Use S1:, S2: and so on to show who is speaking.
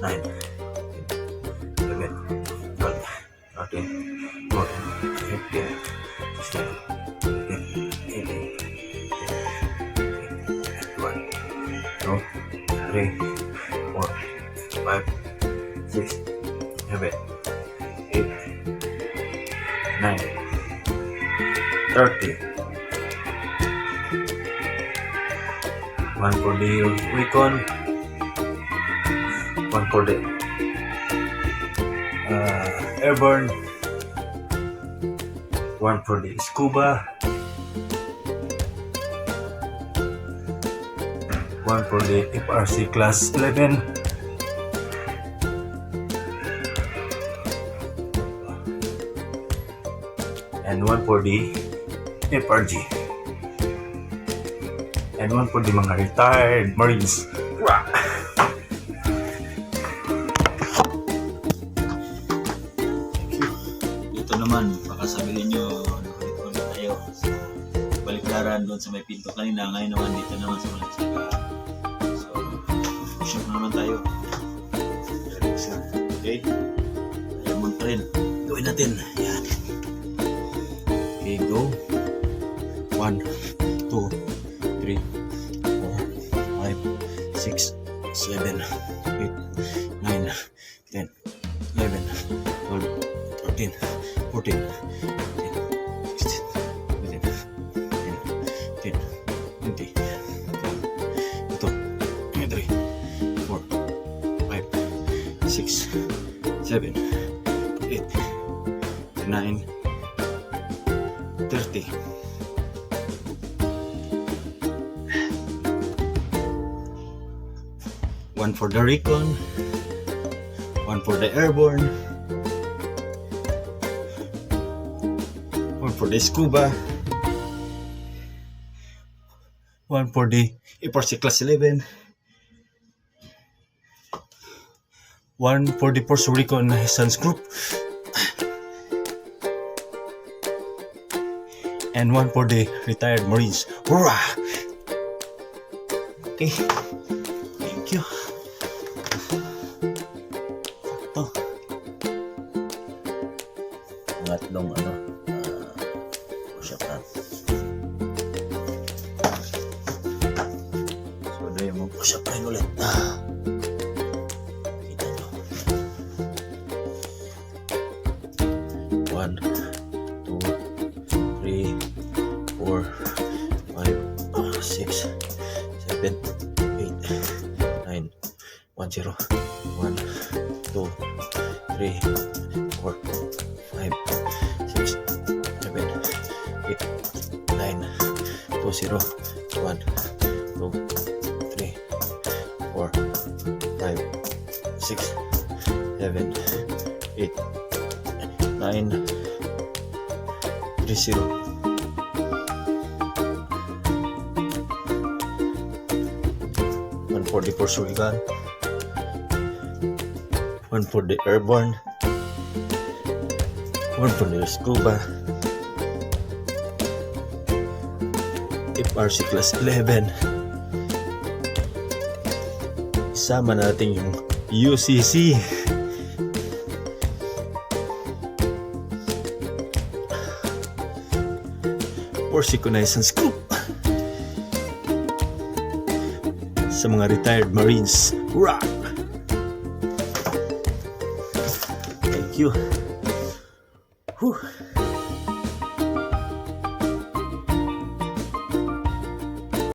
S1: 9, 11, 12, 13, 14, 15, 16, 17, 18, 2, 3, 4, 5, 6, 7, 8, 9, 30. One for the Recon, one for the Airborne, one for the Scuba, one for the FRC Class 11, and one for the FRG, and one for the mga retired Marines.
S2: Dito naman, baka sabihin nyo, ulit-ulit tayo. So, baliktaran doon sa may pinto kanina. Ngayon naman dito naman sa Malaysia. So, push up na naman tayo. Relax lang. Okay? Diamond pa rin. Gawin natin. Yan. Okay, go. 1, 2, 3, 4, 5, 6, 7, 8, 9, 10, 11, 12, 13, 14, 16, 17, 10, 20. Ito. 3, 4, 5, 6, 7, 8, 9, 30. One for the Recon, one for the Airborne, one for the Scuba, one for the FRC Class 11, one for the Puerto Rican Sons Group, and one for the retired Marines. Hurrah! Okay, thank you. Ito. Tatlong push up natin. So, doon yung push up rin ulit. Kita nyo. 1, 2, 3, 4, 5, 6, 7, 8, 9, 1, 0, 1, 2, 3, 4, 5, 6, 7, 8, 9, 2, 0, 1, 2, 3, 4, 5, 6, 7, 8, 9, 3, 0. One for the Puerto Rican, one for the Airborne, one for the Scuba, FRC Class 11. Isama natin yung UCC. Or Reconnaissance Group. Sa mga retired Marines. Hurrah! Thank you. Whew.